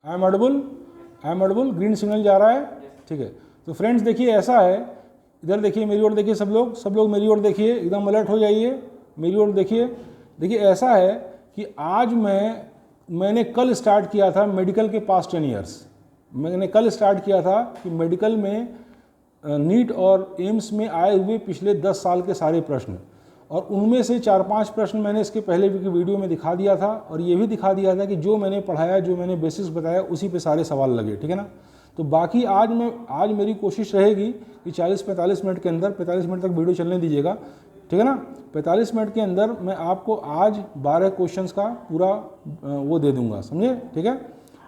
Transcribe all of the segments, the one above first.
I am audible, green signal जा रहा है, ठीक है। तो फ्रेंड्स देखिए ऐसा है, इधर देखिए मेरी ओर देखिए, सब लोग मेरी ओर देखिए, एकदम अलर्ट हो जाइए, मेरी ओर देखिए। देखिए ऐसा है कि आज मैंने कल स्टार्ट किया था मेडिकल के पास्ट 10 ईयर्स। मैंने कल स्टार्ट किया था कि मेडिकल में नीट और एम्स में आए हुए पिछले 10 साल के सारे प्रश्न, और उनमें से 4-5 प्रश्न मैंने इसके पहले की वीडियो में दिखा दिया था, और ये भी दिखा दिया था कि जो मैंने पढ़ाया, जो मैंने बेसिक्स बताया, उसी पे सारे सवाल लगे, ठीक है ना। तो बाकी आज मेरी कोशिश रहेगी कि 40-45 मिनट के अंदर, 45 मिनट तक वीडियो चलने दीजिएगा, ठीक है ना। 45 मिनट के अंदर मैं आपको आज 12 क्वेश्चंस का पूरा वो दे दूंगा, समझे, ठीक है।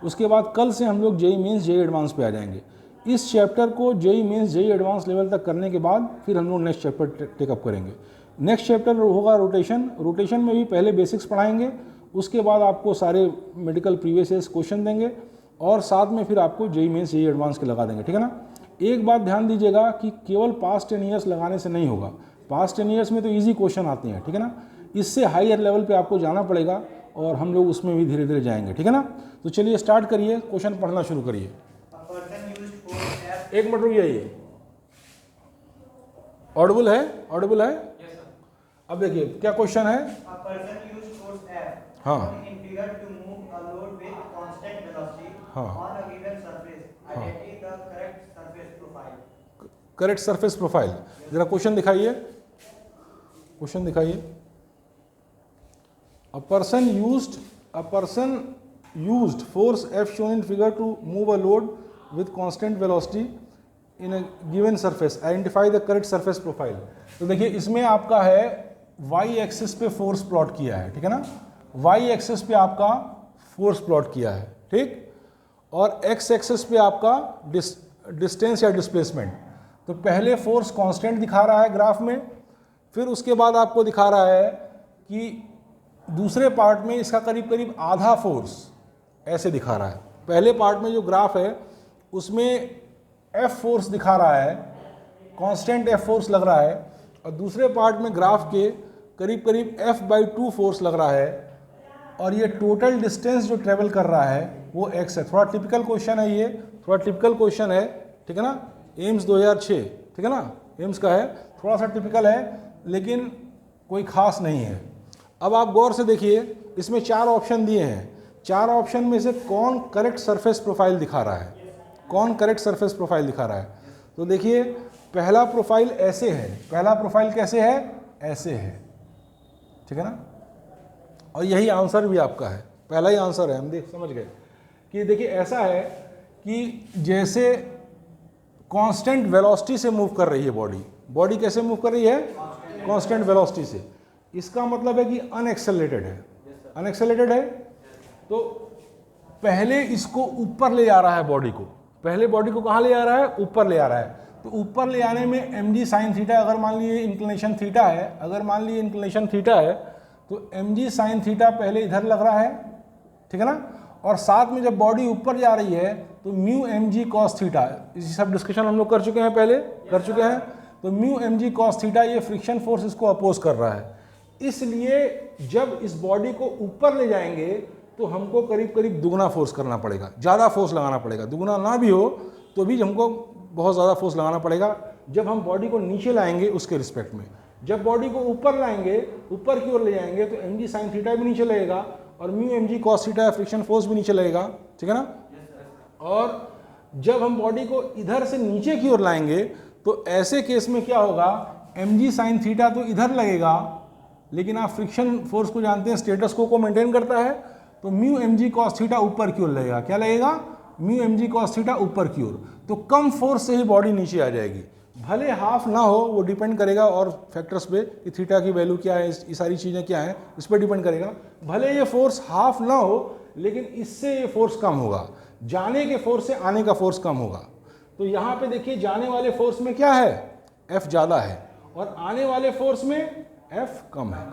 उसके बाद कल से हम लोग जेईई मेंस, जेईई एडवांस पे आ जाएंगे। इस चैप्टर को JEE mains, JEE advance level तक करने के बाद फिर हम लोग नेक्स्ट चैप्टर टेकअप करेंगे। नेक्स्ट चैप्टर होगा रोटेशन में भी पहले बेसिक्स पढ़ाएंगे, उसके बाद आपको सारे मेडिकल प्रीवियस ईयर्स क्वेश्चन देंगे, और साथ में फिर आपको जेईई मेंस, जेईई एडवांस के लगा देंगे, ठीक है ना। एक बात ध्यान दीजिएगा कि केवल पास्ट 10 ईयर्स लगाने से नहीं होगा। पास्ट 10 ईयर्स में तो ईजी क्वेश्चन आते हैं, ठीक है ना। इससे हायर लेवल पे आपको जाना पड़ेगा, और हम लोग उसमें भी धीरे धीरे जाएंगे, ठीक है ना। तो चलिए स्टार्ट करिए, क्वेश्चन पढ़ना शुरू करिए। एक मिनट रुकिए, ये ऑडिबल है? अब देखिए क्या क्वेश्चन है। हाँ करेक्ट सरफेस प्रोफाइल। जरा क्वेश्चन दिखाइए, A person used force F shown in figure to move a load with constant velocity in a given surface. Identify the correct surface profile. तो देखिए इसमें आपका है y एक्सिस पे फोर्स प्लॉट किया है, ठीक है ना। y एक्सिस पे आपका फोर्स प्लॉट किया है, ठीक, और x एक्सिस पे आपका डिस्टेंस या डिस्प्लेसमेंट। तो पहले फोर्स कांस्टेंट दिखा रहा है ग्राफ में, फिर उसके बाद आपको दिखा रहा है कि दूसरे पार्ट में इसका करीब करीब आधा फोर्स ऐसे दिखा रहा है। पहले पार्ट में जो ग्राफ है उसमें F फोर्स दिखा रहा है, कांस्टेंट F फोर्स लग रहा है, और दूसरे पार्ट में ग्राफ के करीब करीब F/2 फोर्स लग रहा है, और ये टोटल डिस्टेंस जो ट्रेवल कर रहा है वो x है। थोड़ा टिपिकल क्वेश्चन है, ये थोड़ा टिपिकल क्वेश्चन है, ठीक है ना। एम्स 2006, ठीक है ना, एम्स का है, थोड़ा सा टिपिकल है लेकिन कोई खास नहीं है। अब आप गौर से देखिए, इसमें 4 ऑप्शन दिए हैं, 4 ऑप्शन में से कौन करेक्ट सरफेस प्रोफाइल दिखा रहा है, तो देखिए पहला प्रोफाइल ऐसे है, पहला प्रोफाइल कैसे है, ऐसे है, ठीक है ना। और यही आंसर भी आपका है, पहला ही आंसर है, हम समझ गए कि देखिए ऐसा है कि जैसे कांस्टेंट वेलोसिटी से मूव कर रही है बॉडी कैसे मूव कर रही है, कांस्टेंट वेलोसिटी से। इसका मतलब है कि अनएक्सेलरेटेड है, तो पहले इसको ऊपर ले जा रहा है बॉडी को, पहले बॉडी को कहाँ ले जा रहा है, ऊपर ले जा रहा है। तो ऊपर ले आने में mg sin थीटा, अगर मान लीजिए इंक्लिनेशन थीटा है, तो mg sin थीटा पहले इधर लग रहा है, ठीक है ना। और साथ में जब बॉडी ऊपर जा रही है तो म्यू mg cos थीटा, इसी सब डिस्कशन हम लोग कर चुके हैं, तो म्यू mg cos थीटा ये फ्रिक्शन फोर्स इसको अपोज कर रहा है। इसलिए जब इस बॉडी को ऊपर ले जाएंगे तो हमको करीब करीब दुगना फोर्स करना पड़ेगा, ज़्यादा फोर्स लगाना पड़ेगा, दुगना ना भी हो तो भी हमको बहुत ज़्यादा फोर्स लगाना पड़ेगा जब हम बॉडी को नीचे लाएंगे उसके रिस्पेक्ट में। जब बॉडी को ऊपर लाएंगे, ऊपर की ओर ले जाएंगे, तो mg sin थीटा भी नीचे लगेगा और mu mg cos theta friction force भी नीचे लगेगा, ठीक है ना। और जब हम बॉडी को इधर से नीचे की ओर लाएंगे तो ऐसे केस में क्या होगा, mg sin थीटा तो इधर लगेगा, लेकिन आप फ्रिक्शन फोर्स को जानते हैं, स्टेटस को मेंटेन करता है, तो म्यू mg cos थीटा ऊपर की ओर लगेगा। क्या लगेगा, म्यू mg cos थीटा ऊपर की ओर। तो कम फोर्स से ही बॉडी नीचे आ जाएगी, भले हाफ ना हो, वो डिपेंड करेगा और फैक्टर्स पे कि थीटा की वैल्यू क्या है, ये सारी चीज़ें क्या हैं, इस पर डिपेंड करेगा। भले ये फोर्स हाफ ना हो, लेकिन इससे ये फोर्स कम होगा, जाने के फोर्स से आने का फोर्स कम होगा। तो यहाँ पे देखिए जाने वाले फोर्स में क्या है, F ज़्यादा है, और आने वाले फोर्स में F कम है,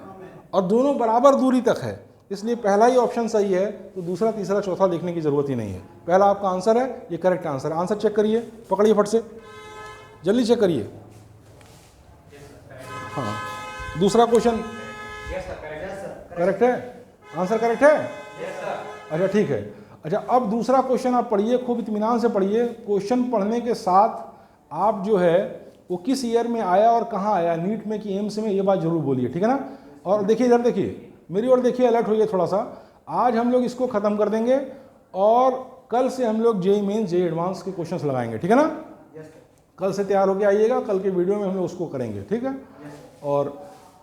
और दोनों बराबर दूरी तक है, इसलिए पहला ही ऑप्शन सही है। तो दूसरा, तीसरा, चौथा देखने की जरूरत ही नहीं है, पहला आपका आंसर है, ये करेक्ट आंसर है। आंसर चेक करिए, पकड़िए फट से, जल्दी चेक करिए। हाँ, दूसरा क्वेश्चन करेक्ट है, आंसर करेक्ट है, अच्छा ठीक है। अच्छा, अब दूसरा क्वेश्चन आप पढ़िए, खूब इत्मीनान से पढ़िए। क्वेश्चन पढ़ने के साथ आप जो है वो किस ईयर में आया और कहाँ आया, नीट में कि एम्स में, ये बात जरूर बोलिए, ठीक है ना। और देखिए इधर देखिए, मेरी ओर देखिए, अलर्ट होइए थोड़ा सा। आज हम लोग इसको ख़त्म कर देंगे और कल से हम लोग जेईई मेंस जेईई एडवांस के क्वेश्चंस लगाएंगे, ठीक है ना। कल से तैयार होके आइएगा, कल के वीडियो में हम लोग उसको करेंगे, ठीक है। और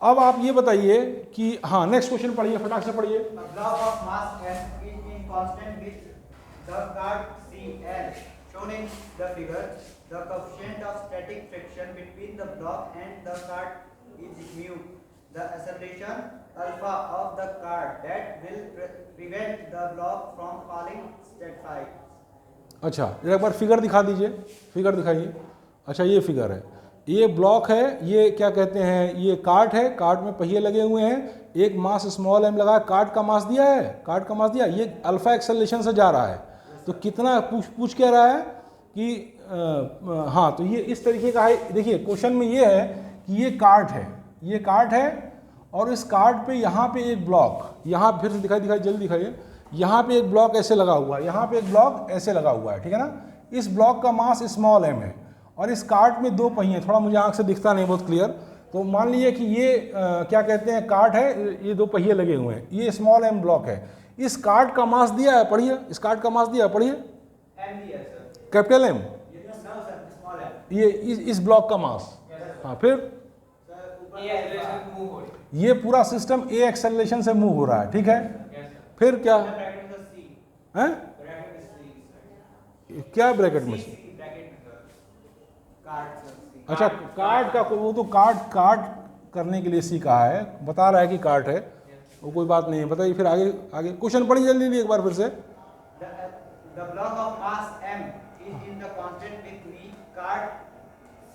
अब आप ये बताइए कि हाँ, नेक्स्ट क्वेश्चन पढ़िए, फटाक से पढ़िए। The coefficient of static friction between the block and the cart is mu. The acceleration alpha of the cart that will prevent the block from falling steadily. अच्छा, एक बार फिगर दिखा दीजिए, फिगर दिखाइए। अच्छा, ये फिगर है, ये ब्लॉक है, ये क्या कहते हैं, ये कार्ट है, कार्ट में पहिए लगे हुए हैं, एक मास स्मॉल एम लगा है, कार्ट का मास दिया है, कार्ट का मास दिया, ये अल्फा एक्सेलरेशन से जा रहा है। तो कितना पूछ क्या रहा है कि हाँ, तो ये इस तरीके का है। देखिए क्वेश्चन में ये है कि ये कार्ट है, ये कार्ट है, और इस कार्ट पे यहाँ पे एक ब्लॉक, यहाँ फिर से दिखाई जल्दी दिखाइए, यहाँ पे एक ब्लॉक ऐसे लगा हुआ है, यहाँ पे एक ब्लॉक ऐसे लगा हुआ है, ठीक है ना। इस ब्लॉक का मास स्मॉल एम है और इस कार्ट में दो पहिए, थोड़ा मुझे आंख से दिखता नहीं बहुत क्लियर, तो मान लीजिए कि ये क्या कहते हैं, कार्ट है, ये दो पहिए लगे हुए हैं, ये स्मॉल एम ब्लॉक है। इस कार्ट का मास दिया है, पढ़िए, इस कार्ट का मास दिया है, पढ़िए, कैपिटल एम, ये इस ब्लॉक का मास। हाँ, फिर ये पूरा सिस्टम ए एक्सेलरेशन से मूव हो रहा है, ठीक है। फिर क्या है, क्या ब्रैकेट में, अच्छा, कार्ट का, वो तो कार्ट करने के लिए सी कहा है, बता रहा है कि कार्ट है, वो कोई बात नहीं है। बताइए फिर आगे क्वेश्चन पढ़िए जल्दी एक बार फिर से। The block of mass m is in the constant with V cart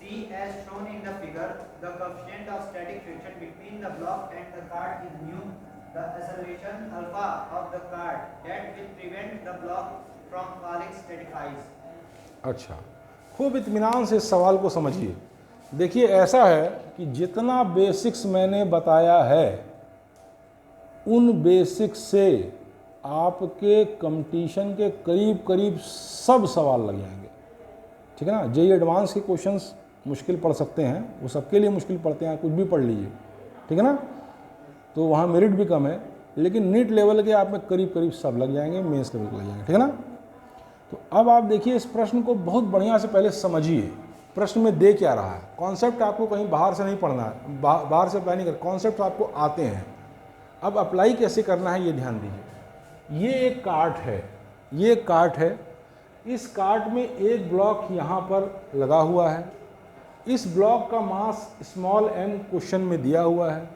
C as shown in the figure. The coefficient of static friction between the block and the cart is mu. The acceleration alpha of the cart that will prevent the block from falling statifies. अच्छा, खूब इत्मीनान से इस सवाल को समझिए। देखिए ऐसा है कि जितना बेसिक्स मैंने बताया है उन बेसिक्स से आपके कंपटीशन के करीब सब सवाल लग जाएंगे, ठीक है ना। जेईई एडवांस के क्वेश्चंस मुश्किल पढ़ सकते हैं, वो सबके लिए मुश्किल पढ़ते हैं, कुछ भी पढ़ लीजिए, ठीक है ना। तो वहाँ मेरिट भी कम है, लेकिन नीट लेवल के आप में करीब सब लग जाएंगे, मेंस लेवल के लग जाएंगे, ठीक है ना। तो अब आप देखिए इस प्रश्न को बहुत बढ़िया से पहले समझिए, प्रश्न में दे क्या रहा है। कॉन्सेप्ट आपको कहीं बाहर से नहीं पढ़ना है, बाहर से अप्लाई नहीं कर, कॉन्सेप्ट आपको आते हैं। अब अप्लाई कैसे करना है ये ध्यान दीजिए। ये एक कार्ट है, ये एक कार्ट है, इस कार्ट में एक ब्लॉक यहाँ पर लगा हुआ है, इस ब्लॉक का मास स्मॉल m क्वेश्चन में दिया हुआ है।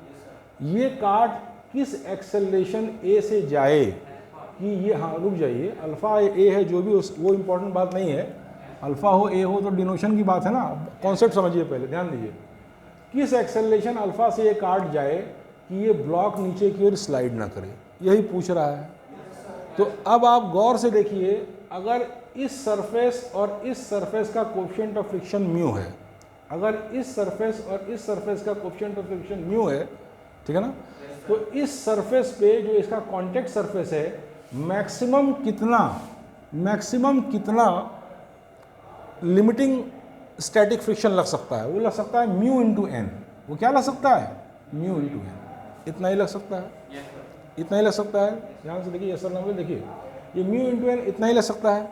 ये कार्ट किस एक्सेलरेशन a से जाए कि ये, हाँ रुक जाइए, अल्फ़ा a है जो भी, वो इम्पोर्टेंट बात नहीं है, अल्फ़ा हो a हो तो डिनोशन की बात है ना। कॉन्सेप्ट समझिए पहले, ध्यान दीजिए, किस एक्सेलरेशन अल्फ़ा से ये कार्ट जाए कि ये ब्लॉक नीचे की ओर स्लाइड ना करे, यही पूछ रहा है। तो अब आप गौर से देखिए, अगर इस सरफेस और इस सरफेस का कोएफिशिएंट ऑफ फ्रिक्शन म्यू है, अगर इस सरफेस और इस सरफेस का कोएफिशिएंट ऑफ फ्रिक्शन म्यू है, ठीक है ना, तो इस सरफेस पे जो इसका कांटेक्ट सरफेस है, मैक्सिमम कितना लिमिटिंग स्टैटिक फ्रिक्शन लग सकता है, वो लग सकता है म्यू इंटू एन। वो क्या लग सकता है, म्यू इंटू एन, इतना ही लग सकता है, इतना ही लग सकता है। ध्यान से देखिए, सर नंबर देखिए, ये म्यू इंटू एन इतना ही लग सकता है।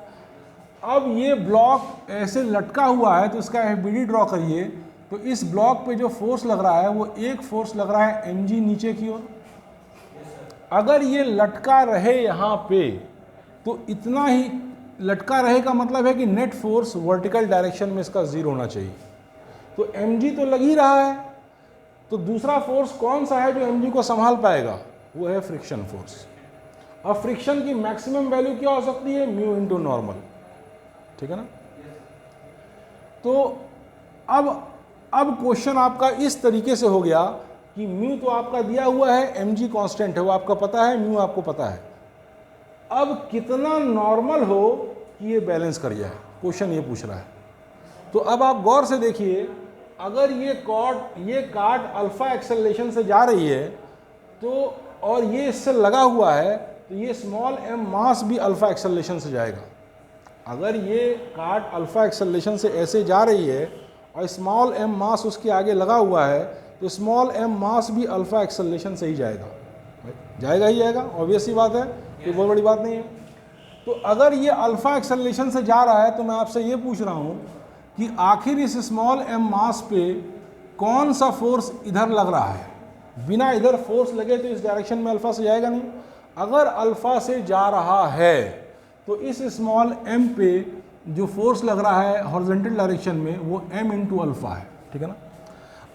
अब ये ब्लॉक ऐसे लटका हुआ है, तो इसका एफबीडी ड्रॉ करिए। तो इस ब्लॉक पे जो फोर्स लग रहा है वो एक फोर्स लग रहा है mg नीचे की ओर। अगर ये लटका रहे यहाँ पे, तो इतना ही लटका रहे का मतलब है कि नेट फोर्स वर्टिकल डायरेक्शन में इसका 0 होना चाहिए। तो mg तो लग ही रहा है, तो दूसरा फोर्स कौन सा है जो mg को संभाल पाएगा, वो है फ्रिक्शन फोर्स। अब फ्रिक्शन की मैक्सिमम वैल्यू क्या हो सकती है, म्यू इंटू नॉर्मल, ठीक है ना। तो अब क्वेश्चन आपका इस तरीके से हो गया कि म्यू तो आपका दिया हुआ है, mg कांस्टेंट है, वो आपका पता है, म्यू आपको पता है। अब कितना नॉर्मल हो कि ये बैलेंस कर जाए, क्वेश्चन ये पूछ रहा है। तो अब आप गौर से देखिए, अगर ये कार्ट अल्फा एक्सेलरेशन से जा रही है, तो और ये इससे लगा हुआ है, तो ये स्मॉल m मास भी अल्फा एक्सेलरेशन से जाएगा। अगर ये कार्ड अल्फा एक्सेलरेशन से ऐसे जा रही है और स्मॉल m मास उसके आगे लगा हुआ है, तो स्मॉल m मास भी अल्फा एक्सेलरेशन से ही जाएगा, जाएगा ही जाएगा, ऑब्वियस सी बात है, ये बहुत बड़ी बात नहीं है। तो अगर ये अल्फा एक्सेलरेशन से जा रहा है तो मैं आपसे ये पूछ रहा हूँ कि आखिर इस स्मॉल m मास पे कौन सा फोर्स इधर लग रहा है। बिना इधर फोर्स लगे तो इस डायरेक्शन में अल्फा से जाएगा नहीं। अगर अल्फा से जा रहा है तो इस स्मॉल m पे जो फोर्स लग रहा है हॉरिजॉन्टल डायरेक्शन में वो m इंटू अल्फा है, ठीक है ना।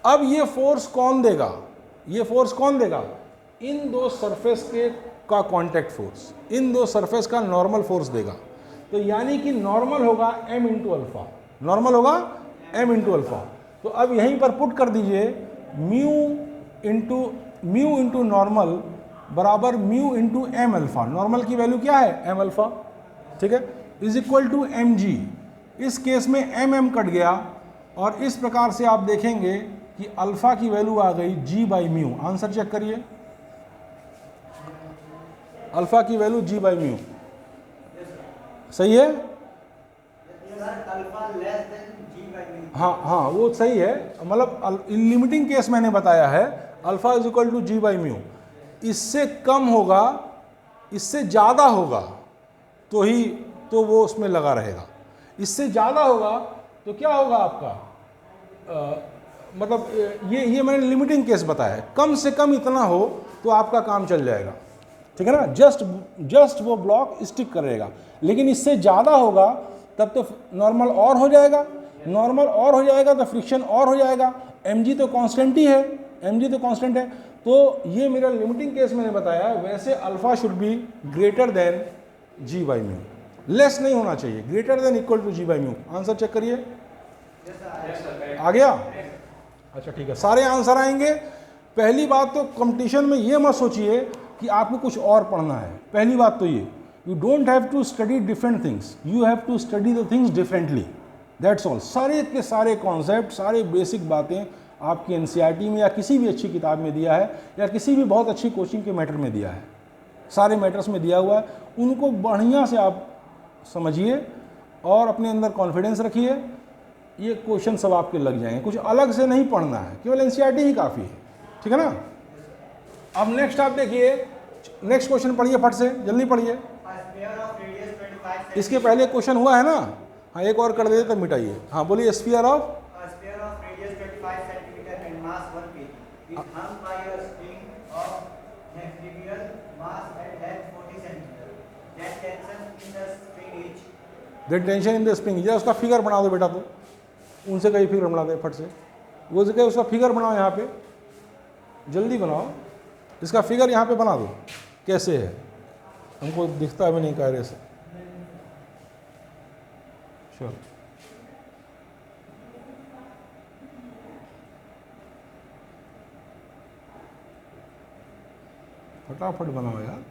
अब ये फोर्स कौन देगा, ये फोर्स कौन देगा, इन दो सरफेस के का कांटेक्ट फोर्स, इन दो सरफेस का नॉर्मल फोर्स देगा। तो यानी कि नॉर्मल होगा m इंटू अल्फा, नॉर्मल होगा m इंटू अल्फा। तो अब यहीं पर पुट कर दीजिए म्यू इंटू नॉर्मल बराबर mu into M alpha. Normal की वैल्यू क्या है, एम अल्फा, ठीक है, is equal to M G. इस केस में एम कट गया और इस प्रकार से आप देखेंगे कि अल्फा की वैल्यू आ गई जी बाई म्यू। आंसर चेक करिए, अल्फा की वैल्यू जी बाई म्यू, सही है। हाँ, वो सही है, मतलब लिमिटिंग केस मैंने बताया है alpha is equal to G by mu. इससे कम होगा, इससे ज़्यादा होगा तो वो उसमें लगा रहेगा। इससे ज़्यादा होगा तो क्या होगा आपका, मतलब ये मैंने लिमिटिंग केस बताया है। कम से कम इतना हो तो आपका काम चल जाएगा, ठीक है ना, जस्ट वो ब्लॉक स्टिक करेगा। लेकिन इससे ज़्यादा होगा तब तो नॉर्मल और हो जाएगा, नॉर्मल और हो जाएगा तो फ्रिक्शन और हो जाएगा। mg तो कांस्टेंट ही है, mg तो कांस्टेंट है। तो ये मेरा लिमिटिंग केस मैंने बताया। वैसे alpha should be greater than G by mu, less नहीं होना चाहिए, greater than equal to G by mu. Answer check करिए, आ गया, अच्छा ठीक है, सारे आंसर आएंगे। पहली बात तो कंपटीशन में ये मत सोचिए कि आपको कुछ और पढ़ना है। पहली बात तो ये, you don't have to study different things, you have to study the things differently, that's all. सारे के सारे कॉन्सेप्ट, सारे बेसिक बातें आपकी एनसीईआरटी में या किसी भी अच्छी किताब में दिया है, या किसी भी बहुत अच्छी कोचिंग के मैटर में दिया है, सारे मैटर्स में दिया हुआ है। उनको बढ़िया से आप समझिए और अपने अंदर कॉन्फिडेंस रखिए। ये क्वेश्चन सब आपके लग जाएंगे, कुछ अलग से नहीं पढ़ना है, केवल एनसीईआरटी ही काफ़ी है, ठीक है ना। अब नेक्स्ट आप देखिए, नेक्स्ट क्वेश्चन पढ़िए, फट से जल्दी पढ़िए। इसके पहले क्वेश्चन हुआ है ना, हाँ एक और कर देते तब मिटाइए। हाँ बोलिए, sphere of that tension in the spring. या उसका फिगर बना दो बेटा, तो उनसे कहीं फिगर बना दे फट से, वो जगह उसका फिगर बनाओ, यहाँ पे जल्दी बनाओ, इसका फिगर यहाँ पे बना दो। कैसे है हमको दिखता भी नहीं कायरे से, चलो फटाफट बनाओ यार।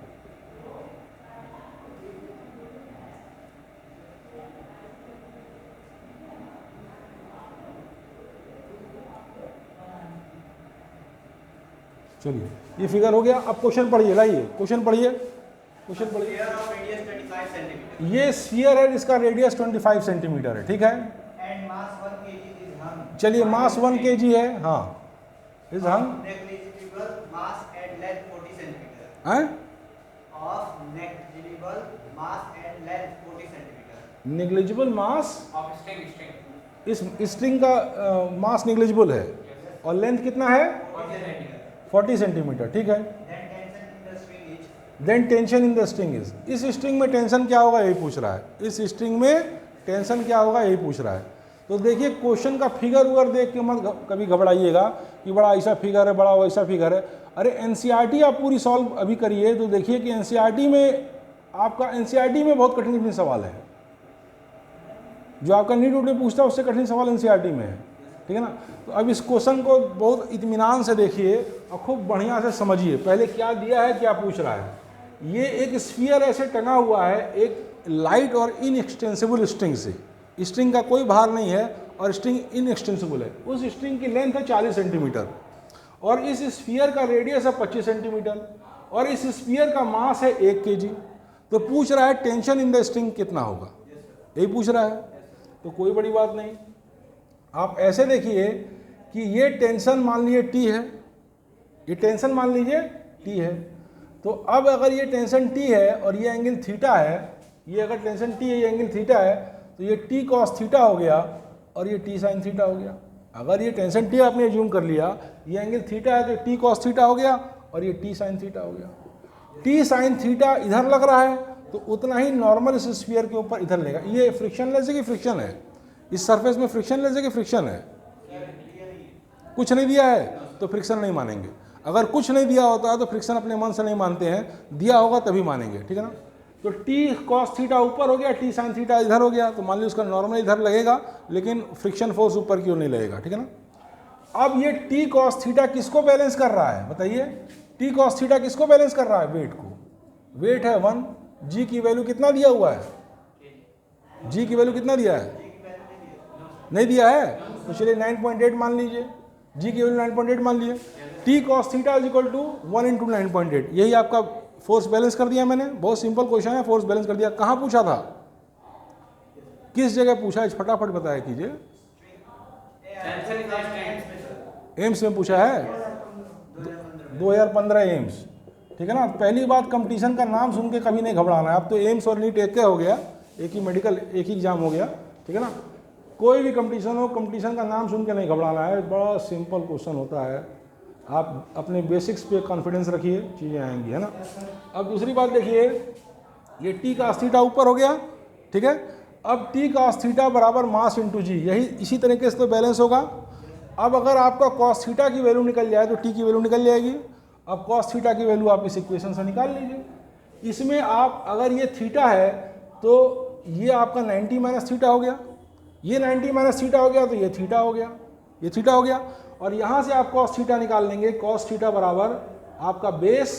चलिए ये फिगर हो गया। अब क्वेश्चन पढ़िए, लाइए क्वेश्चन पढ़िए, क्वेश्चन पढ़िए। ये स्फीयर है, इसका रेडियस 25 सेंटीमीटर है, ठीक है। चलिए मास 1 kg है, हाँ इज हम नेग्लिजिबल मास, इस स्ट्रिंग का मास नेग्लिजिबल है और लेंथ कितना है 40 सेंटीमीटर, ठीक है। Then tension in the string is, इस स्ट्रिंग में टेंशन क्या होगा यही पूछ रहा है, इस स्ट्रिंग में टेंशन क्या होगा यही पूछ रहा है। तो देखिए क्वेश्चन का फिगर उगर देख के मत कभी घबराइएगा कि बड़ा ऐसा फिगर है, बड़ा वैसा फिगर है। अरे एनसीईआरटी आप पूरी सॉल्व अभी करिए तो देखिए कि एनसीईआरटी में आपका, एनसीईआरटी में बहुत कठिन कठिन सवाल है, जो आपका नीट में पूछता है उससे कठिन सवाल एनसीईआरटी में है, ठीक है ना। तो अब इस क्वेश्चन को बहुत इत्मीनान से देखिए और खूब बढ़िया से समझिए पहले क्या दिया है, क्या पूछ रहा है। ये एक स्फीयर ऐसे टंगा हुआ है एक लाइट और इनएक्सटेंसिबल स्ट्रिंग से, स्ट्रिंग का कोई भार नहीं है और स्ट्रिंग इनएक्सटेंसिबल है। उस स्ट्रिंग की लेंथ है 40 सेंटीमीटर और इस स्फीयर का रेडियस है 25 सेंटीमीटर और इस स्फीयर का मास है 1 kg। तो पूछ रहा है टेंशन इन द स्ट्रिंग कितना होगा, यही पूछ रहा है। तो कोई बड़ी बात नहीं, आप ऐसे देखिए कि ये टेंशन मान लीजिए T है, ये टेंशन मान लीजिए T है। तो अब अगर ये टेंशन T है और ये एंगल थीटा है, ये अगर टेंशन T है, ये एंगल थीटा है, तो ये T cos थीटा हो गया और ये T sin थीटा हो गया। अगर ये टेंशन T आपने एज्यूम कर लिया, ये एंगल थीटा है, तो T cos थीटा हो गया और ये T sin थीटा हो गया। T sin थीटा इधर लग रहा है तो उतना ही नॉर्मल इस स्फीयर के ऊपर इधर लेगा। ये फ्रिक्शनलेस है कि फ्रिक्शन है, इस सरफेस में फ्रिक्शनलेस है कि फ्रिक्शन है? कुछ नहीं दिया है तो फ्रिक्शन नहीं मानेंगे। अगर कुछ नहीं दिया होता है तो फ्रिक्शन अपने मन से नहीं मानते हैं, दिया होगा तभी मानेंगे, ठीक है ना। तो T cos थीटा ऊपर हो गया, T sin थीटा इधर हो गया, तो मान लीजिए उसका नॉर्मल इधर लगेगा लेकिन फ्रिक्शन फोर्स ऊपर की ओर नहीं लगेगा, ठीक है ना। अब ये T cos थीटा किसको बैलेंस कर रहा है बताइए? T cos थीटा किसको बैलेंस कर रहा है? वेट को। वेट है 1, G की वैल्यू कितना दिया हुआ है? G की वैल्यू कितना दिया है? नहीं दिया है, तो चलिए 9.8 मान लीजिए, G की वैल्यू 9.8 मान लीजिए। T cos theta is equal to 1 × 9.8, यही आपका फोर्स बैलेंस कर दिया मैंने। बहुत सिंपल क्वेश्चन है, फोर्स बैलेंस कर दिया। कहाँ पूछा था, किस जगह पूछा है, फटाफट बताया कीजिए। एम्स में पूछा है, 2015 एम्स, ठीक है ना। पहली बात, कंपटीशन का नाम सुन के कभी नहीं घबराना है। अब तो एम्स और नीट एक हो गया, एक ही मेडिकल, एक ही एग्जाम हो गया, ठीक है ना। कोई भी कंपटीशन हो, कंपटीशन का नाम सुन के नहीं घबराना है, बड़ा सिंपल क्वेश्चन होता है। आप अपने बेसिक्स पे कॉन्फिडेंस रखिए, चीज़ें आएंगी, है ना। अब दूसरी बात देखिए, ये T cos थीटा ऊपर हो गया, ठीक है। अब T cos थीटा बराबर मास इंटू G, यही इसी तरीके से तो बैलेंस होगा। अब अगर आपका cos थीटा की वैल्यू निकल जाए तो T की वैल्यू निकल जाएगी। अब cos थीटा की वैल्यू आप इस इक्वेशन से निकाल लीजिए। इसमें आप अगर ये थीटा है तो ये आपका 90 माइनस थीटा हो गया, ये 90 माइनस थीटा हो गया, तो ये थीटा हो गया, ये थीटा हो गया। और यहाँ से आप cos थीटा निकाल लेंगे। cos थीटा बराबर आपका बेस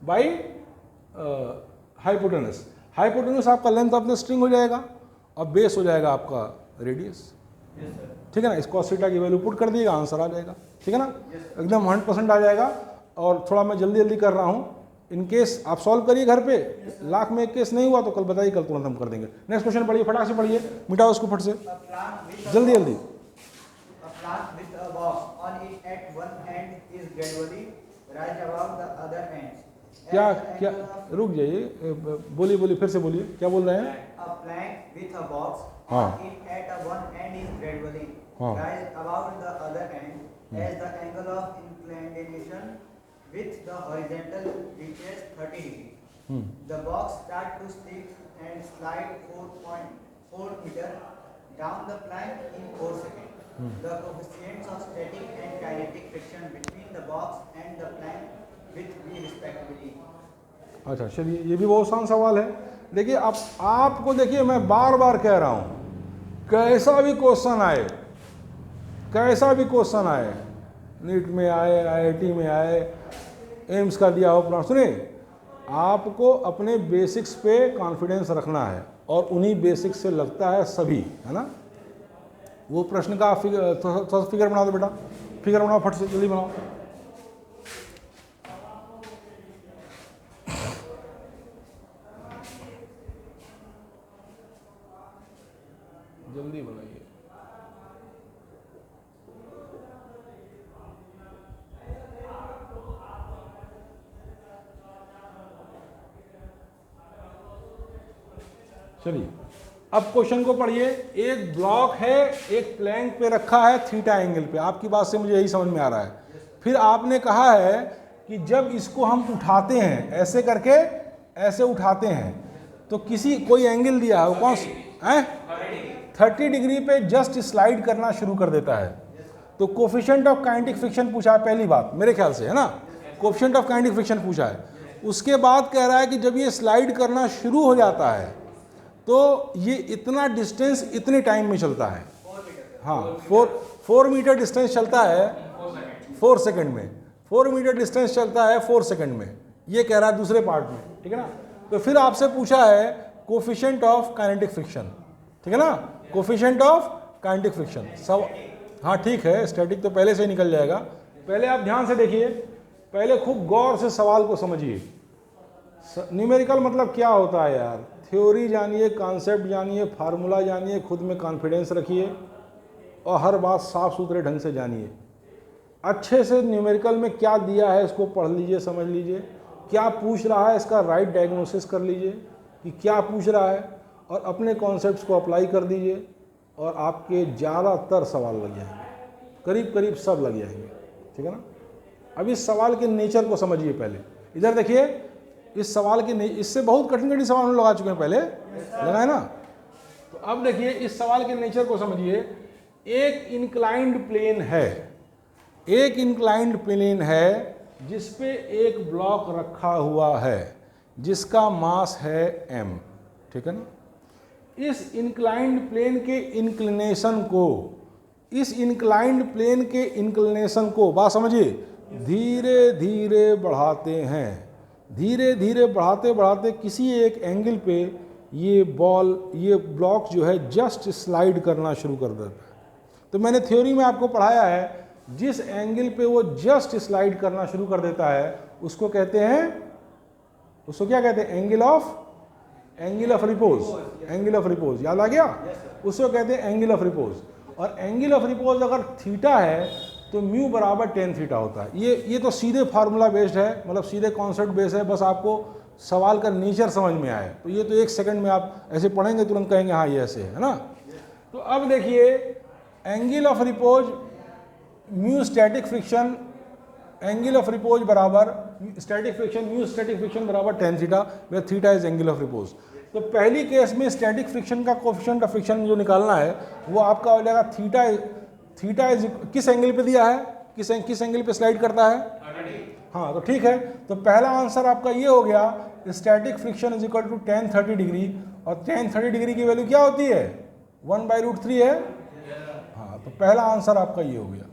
बाई हाइपोटेनस। हाइपोटेनस आपका लेंथ ऑफ द स्ट्रिंग हो जाएगा और बेस हो जाएगा आपका रेडियस, ठीक है ना। इस cos थीटा की वैल्यू पुट कर दिएगा, आंसर आ जाएगा, ठीक है ना। एकदम 100% आ जाएगा। और थोड़ा मैं जल्दी जल्दी कर रहा हूँ, इन केस आप सॉल्व करिए घर पे, लाख में एक केस नहीं हुआ तो कल बताइए, कल तुरंत हम कर देंगे। नेक्स्ट क्वेश्चन पढ़िए, फटाक से पढ़िए, मिटाओ उसको फट से, जल्दी जल्दी। plant with a box on it at one end is gradually rise above the other ends. क्या क्या, रुक जाइए, बोलिए बोलिए, फिर से बोलिए, क्या बोल रहे हैं? A plank with a box हाँ। on it at a one end is gradually हाँ। rise above the other end as the angle of inclination with the horizontal reaches 30 degree. The box start to stick and slide 4.4 meter down the plank in 4 seconds. The coefficients of static and kinetic friction between the box and the plank with V respectively. अच्छा चलिए, ये भी बहुत आसान सवाल है। देखिए अब आपको, देखिए मैं बार बार कह रहा हूँ, कैसा भी क्वेश्चन आए, कैसा भी क्वेश्चन आए, नीट में आए, IIT में आए, एम्स का दिया हो प्रश्न, सुनिए, आपको अपने बेसिक्स पे कॉन्फिडेंस रखना है और उन्हीं बेसिक्स से लगता है सभी, है ना। वो प्रश्न का थोड़ा फिगर बना दो बेटा, फिगर बनाओ फट से, जल्दी बनाओ। जल्दी बनाइए। चलिए अब क्वेश्चन को पढ़िए। एक ब्लॉक है, एक प्लैंक पे रखा है थीटा एंगल पे, आपकी बात से मुझे यही समझ में आ रहा है। फिर आपने कहा है कि जब इसको हम उठाते हैं, ऐसे करके ऐसे उठाते हैं, तो कोई एंगल दिया है, वो कौन सा है? 30 डिग्री पे जस्ट स्लाइड करना शुरू कर देता है। तो कोफिशिएंट ऑफ काइनेटिक फ्रिक्शन पूछा है पहली बात मेरे ख्याल से, है ना। कोफिशिएंट ऑफ काइनेटिक फ्रिक्शन पूछा है। उसके बाद कह रहा है कि जब ये स्लाइड करना शुरू हो जाता है तो ये इतना डिस्टेंस इतने टाइम में चलता है। हाँ, 4 मीटर डिस्टेंस चलता है 4 सेकंड में, 4 मीटर डिस्टेंस चलता है 4 सेकंड में, ये कह रहा है दूसरे पार्ट में, ठीक है ना। तो फिर आपसे पूछा है कोफिशिएंट ऑफ काइनेटिक फ्रिक्शन, ठीक है ना, कोफिशिएंट ऑफ काइनेटिक फ्रिक्शन सब। हाँ ठीक है, स्टैटिक तो पहले से ही निकल जाएगा। पहले आप ध्यान से देखिए, पहले खूब गौर से सवाल को समझिए। न्यूमेरिकल मतलब क्या होता है यार, थ्योरी जानिए, कॉन्सेप्ट जानिए, फार्मूला जानिए, खुद में कॉन्फिडेंस रखिए और हर बात साफ सुथरे ढंग से जानिए। अच्छे से न्यूमेरिकल में क्या दिया है इसको पढ़ लीजिए, समझ लीजिए, क्या पूछ रहा है इसका राइट डायग्नोसिस कर लीजिए कि क्या पूछ रहा है, और अपने कॉन्सेप्ट्स को अप्लाई कर दीजिए और आपके ज़्यादातर सवाल लग जाएंगे, करीब करीब सब लग जाएंगे। ठीक है ना। अब इस सवाल के नेचर को समझिए। पहले इधर देखिए, इस सवाल के इससे बहुत कठिन कठिन सवाल हम लगा चुके हैं पहले, लगा है ना। तो अब देखिए इस सवाल के नेचर को समझिए। एक इंक्लाइंड प्लेन है, एक इंक्लाइंड प्लेन है जिस पे एक ब्लॉक रखा हुआ है जिसका मास है m। ठीक है ना। इस इंक्लाइंड प्लेन के इंक्लिनेशन को, इस इंक्लाइंड प्लेन के इंक्लिनेशन को, बात समझिए, धीरे धीरे बढ़ाते हैं। धीरे धीरे बढ़ाते बढ़ाते किसी एक एंगल पे ये ब्लॉक जो है जस्ट स्लाइड करना शुरू कर देता है। तो मैंने थ्योरी में आपको पढ़ाया है, जिस एंगल पे वो जस्ट स्लाइड करना शुरू कर देता है उसको कहते हैं, उसको क्या कहते हैं, angle of repose. Angle of repose याद आ गया, उसको कहते हैं एंगल ऑफ रिपोज। और एंगल ऑफ रिपोज अगर थीटा है तो म्यू बराबर टेन थीटा होता है। ये तो सीधे फार्मूला बेस्ड है, मतलब सीधे कॉन्सेप्ट बेस्ड है, बस आपको सवाल का नेचर समझ में आए तो ये तो एक सेकंड में आप ऐसे पढ़ेंगे तुरंत कहेंगे हाँ ये ऐसे है ना। तो अब देखिए angle of repose mu static friction, angle of repose बराबर static friction, mu static friction बराबर tan theta, where theta is angle of repose. तो पहली केस में स्टैटिक फ्रिक्शन का कोफिशिएंट ऑफ फ्रिक्शन जो निकालना है वो आपका हो जाएगा थीटा इज किस एंगल पे दिया है, किस एंगल पे स्लाइड करता है। हाँ तो ठीक है, तो पहला आंसर आपका ये हो गया, static friction is equal to tan 30 degree, और टेन 30 डिग्री की वैल्यू क्या होती है 1/√3 है। हाँ तो पहला आंसर आपका ये हो गया,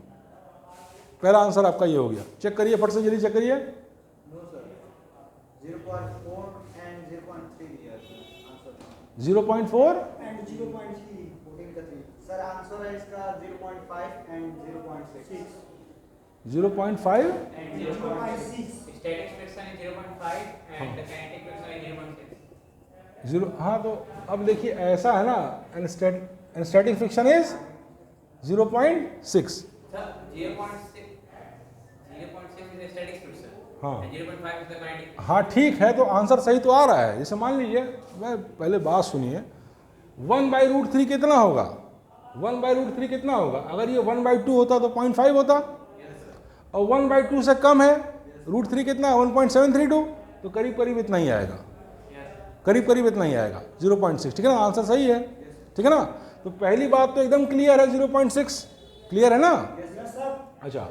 पहला आंसर आपका ये हो गया। चेक करिए फट से, जल्दी चेक करिए। 0.4 and 0.3 सर आंसर है इसका 0.5 and 0.6 0.5 and 0.6 static friction is 0.5 and the kinetic friction is 0.6 0। हाँ तो अब देखिए ऐसा है ना, and static friction is 0.6। Sir 0.6 is the static friction हाँ and 0.5 is the kinetic। हाँ ठीक है, तो आंसर सही तो आ रहा है। जैसे मान लीजिए, मैं पहले बात सुनिए, 1/√3 कितना होगा, 1/√3 कितना होगा, अगर ये 1/2 होता तो 0.5 होता, और 1/2 से कम है, √3 कितना है 1.732, तो करीब करीब इतना ही आएगा, करीब करीब इतना ही आएगा 0.6। ठीक है ना, आंसर सही है। ठीक है ना। तो पहली बात तो एकदम क्लियर है, 0.6 क्लियर है ना। अच्छा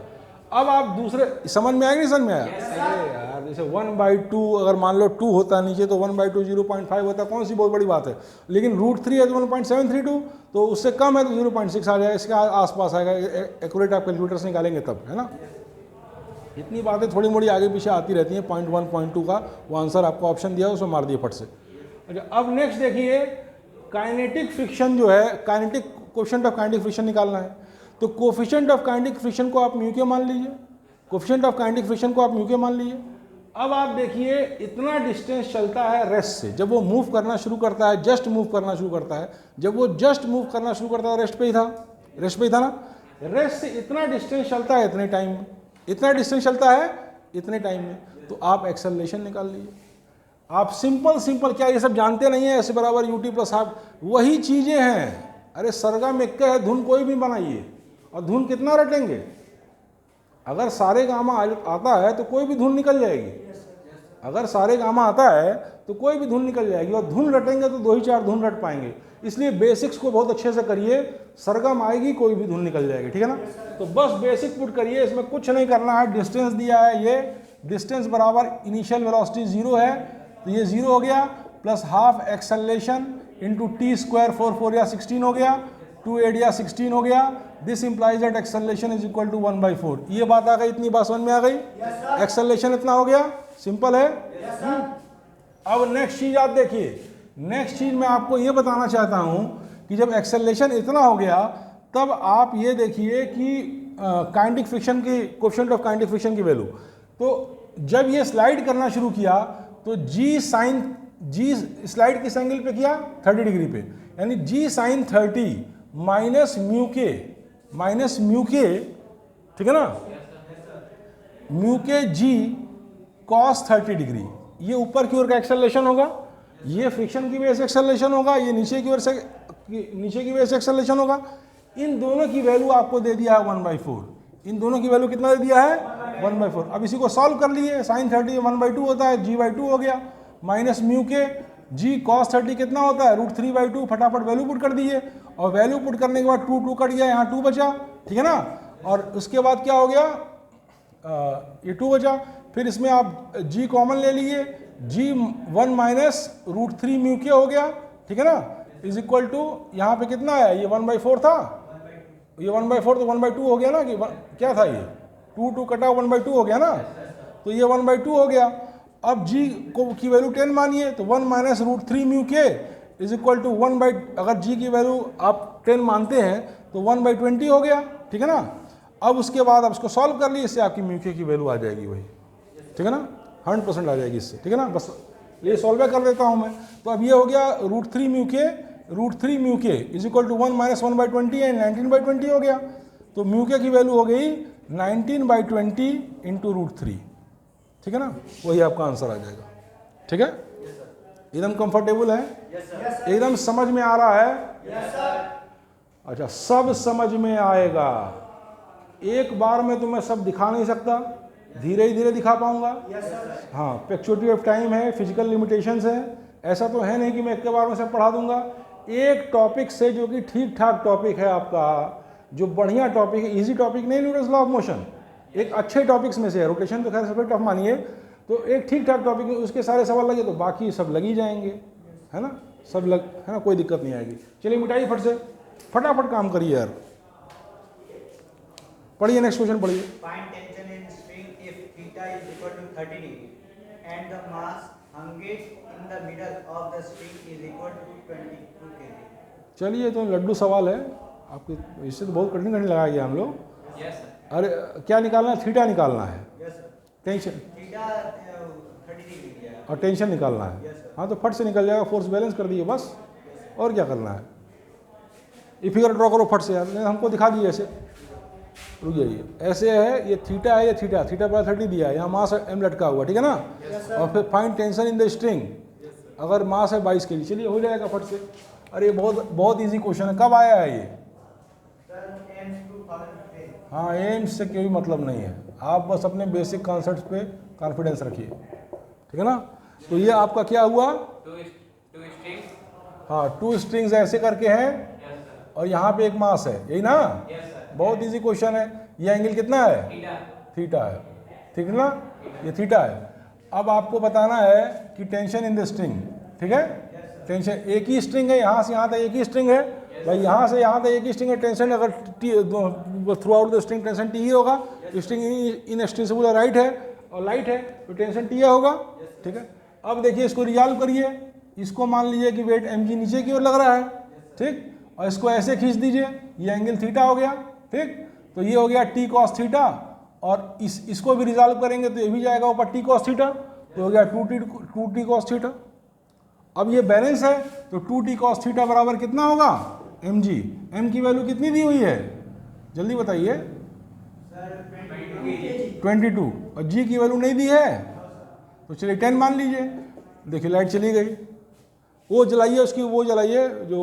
अब आप दूसरे समझ में आएगा, नहीं समझ में आया। अरे यार जैसे 1/2 अगर मान लो 2 होता नीचे तो 1/2 0.5 होता, कौन सी बहुत बड़ी बात है। लेकिन √3 है तो 1.732, तो उससे कम है तो 0.6 आ जाएगा, इसके आसपास आएगा। एक्यूरेट आप कैलकुलेटर से निकालेंगे तब, है ना। इतनी बातें थोड़ी मोड़ी आगे पीछे आती रहती हैं। 0.1 0.2 का वो आंसर आपको ऑप्शन दिया उसमें मार दिए फट से। अच्छा अब नेक्स्ट देखिए, काइनेटिक फ्रिक्शन जो है, kinetic coefficient of kinetic friction निकालना है। तो कोएफिशिएंट ऑफ काइनेटिक फ्रिक्शन को आप म्यू के मान लीजिए, कोएफिशिएंट ऑफ काइनेटिक फ्रिक्शन को आप म्यू के मान लीजिए। अब आप देखिए इतना डिस्टेंस चलता है रेस्ट से, जब वो मूव करना शुरू करता है, जस्ट मूव करना शुरू करता है, जब वो जस्ट मूव करना शुरू करता है रेस्ट पे ही था, रेस्ट पे ही था ना। रेस्ट से इतना डिस्टेंस चलता है इतने टाइम में, इतना डिस्टेंस चलता है इतने टाइम में, तो आप एक्सेलरेशन निकाल लीजिए। आप सिंपल क्या ये सब जानते नहीं है, ऐसे बराबर ut प्लस हाफ वही चीज़ें हैं। अरे सरगा में क्या है, धुन कोई भी बनाइए और धुन कितना रटेंगे। अगर सारे गामा आता है तो कोई भी धुन निकल जाएगी, अगर सारे गामा आता है तो कोई भी धुन निकल जाएगी, और धुन रटेंगे तो 2 ही 4 धुन रट पाएंगे। इसलिए बेसिक्स को बहुत अच्छे से करिए, सरगम आएगी कोई भी धुन निकल जाएगी। ठीक है ना। तो बस बेसिक पुट करिए, इसमें कुछ नहीं करना है। डिस्टेंस दिया है, ये डिस्टेंस बराबर इनिशियल वेलोसिटी 0 है, तो ये 0 हो गया, plus half acceleration into t² 4 या 16 हो गया, 2 8 या 16 हो गया। This implies that acceleration is equal to 1/4। ये बात आ गई, इतनी बात समझ में आ गई। एक्सेलरेशन इतना हो गया, सिंपल है। अब नेक्स्ट चीज आप देखिए, नेक्स्ट चीज मैं आपको ये बताना चाहता हूं कि जब एक्सेलरेशन इतना हो गया तब आप ये देखिए कि काइनेटिक फ्रिक्शन की, कोएफिशिएंट ऑफ काइनेटिक फ्रिक्शन की वैल्यू, तो जब ये स्लाइड करना शुरू किया तो जी स्लाइड किस एंगल पे किया, 30 डिग्री पे, यानी जी साइन 30 माइनस म्यू के, ठीक है ना, म्यू के जी कॉस 30 डिग्री। ये ऊपर की ओर का एक्सेलरेशन होगा, ये फ्रिक्शन की वजह से एक्सेलरेशन होगा, ये नीचे की वजह से एक्सेलरेशन होगा। इन दोनों की वैल्यू आपको दे दिया है 1/4। इन दोनों की वैल्यू कितना दे दिया है, 1/4। अब इसी को सॉल्व कर लिए, साइन 30 1/2 होता है, g/2 हो गया, माइनस म्यू के जी कॉस 30 कितना होता है, √3/2। फटाफट वैल्यू पुट कर दीजिए, और वैल्यू पुट करने के बाद 2 कट गया, यहाँ 2 बचा, ठीक है ना। और उसके बाद क्या हो गया, ये 2 बचा, फिर इसमें आप g कॉमन ले लीजिए, g1 माइनस √3 म्यू के हो गया, ठीक है ना, इज इक्वल टू यहाँ पे कितना है, ये 1/4 था, ये 1/4 तो 1/2 हो गया ना, कि क्या था ये 2 कटा 1/2 हो गया ना, तो ये 1/2 हो गया। अब g को की वैल्यू 10 मानिए, तो 1 माइनस √3 म्यू के इज इक्वल टू 1 अगर g की वैल्यू आप 10 मानते हैं तो 1/20 हो गया, ठीक है ना। अब उसके बाद आप इसको सॉल्व कर लिए, इससे आपकी म्यू के की वैल्यू आ जाएगी वही, ठीक है ना, 100% आ जाएगी इससे, ठीक है ना। बस ये सॉल्व कर देता हूँ मैं। तो अब ये हो गया √3 म्यू के is equal to 1 minus 1/20 and 19/20 हो गया। तो म्यू के की वैल्यू हो गई 19/20 इंटू √3, ठीक है ना, वही आपका आंसर आ जाएगा, ठीक है। एकदम कंफर्टेबल है, एकदम समझ में आ रहा है, अच्छा सब समझ में आएगा। एक बार में तो मैं सब दिखा नहीं सकता, धीरे धीरे दिखा पाऊंगा। हाँ, पेक्चुअलिटी ऑफ टाइम है, फिजिकल लिमिटेशंस है, ऐसा तो है नहीं कि मैं एक के बार में सब पढ़ा दूंगा। एक टॉपिक से जो कि ठीक ठाक टॉपिक है आपका, जो बढ़िया टॉपिक है, इजी टॉपिक नहीं, न्यूटन्स लॉ ऑफ मोशन एक अच्छे टॉपिक्स में से है। रोटेशन तो खैर सबसे टफ मानिए, तो एक ठीक ठाक टॉपिक में उसके सारे सवाल लगे तो बाकी सब लग ही जाएंगे, है ना, सब लग, है ना, कोई दिक्कत नहीं आएगी। चलिए मिटाइए फट से, फटाफट काम करिए यार, पढ़िए नेक्स्ट क्वेश्चन पढ़िए। Find tension in string if theta is equal to 30 degree and the mass hung in the middle of the string is equal to 22 kg. चलिए, तो लड्डू सवाल है आपके, इससे तो बहुत कठिन लगाया गया हम लोग। Yes, sir. अरे क्या निकालना है, थीटा निकालना है, Yes sir. Tension Theta 30 degree दिया है. और टेंशन निकालना है। Yes, sir. हाँ, तो फट से निकल जाएगा, फोर्स बैलेंस कर दिए बस, और क्या करना है। ये फिगर ड्रॉ करो फट से यार, हमको दिखा दीजिए ऐसे, रुक जाइए, ऐसे है, ये थीटा है, ये थीटा पर 30 दिया है, यहाँ मास m लटका हुआ, ठीक है ना। और फिर find tension in the string, अगर मास है 22 kg, चलिए हो जाएगा फट से। अरे बहुत इजी क्वेश्चन है, कब आया है ये। हाँ, एम्स से कोई मतलब नहीं है, आप बस अपने बेसिक कॉन्सेप्ट्स पे कॉन्फिडेंस रखिए, ठीक है ना। तो ये आपका क्या हुआ, Two strings. हाँ 2 स्ट्रिंग्स ऐसे करके हैं, Yes, sir. और यहाँ पे एक मास है, यही ना। Yes, sir. बहुत इजी क्वेश्चन है। ये एंगल कितना है, Theta. थीटा है, ठीक है ना, ये थीटा है। अब आपको बताना है कि टेंशन इन द स्ट्रिंग, ठीक है, टेंशन एक ही स्ट्रिंग है, यहाँ से यहाँ तक एक ही स्ट्रिंग है भाई, यहाँ से यहाँ तक एक ही स्ट्रिंग है, टेंशन अगर through out the string tension T होगा, स्ट्रिंग इनएक्सटेंसिबल राइट है और लाइट है, तो टेंशन टी होगा, ठीक है। अब देखिए इसको रिजॉल्व करिए, इसको मान लीजिए कि वेट mg नीचे की ओर लग रहा है, ठीक, और इसको ऐसे खींच दीजिए, ये एंगल थीटा हो गया, ठीक। तो ये हो गया t cos थीटा, और इसको भी रिजॉल्व करेंगे तो ये भी जाएगा ऊपर t cos थीटा, तो हो गया 2t cos थीटा। अब ये बैलेंस है, तो 2t cos थीटा बराबर कितना होगा, mg, m की वैल्यू कितनी दी हुई है, जल्दी बताइए, 22, और g की वैल्यू नहीं दी है, तो चलिए 10 मान लीजिए। देखिए लाइट चली गई, वो जलाइए, उसकी वो जलाइए जो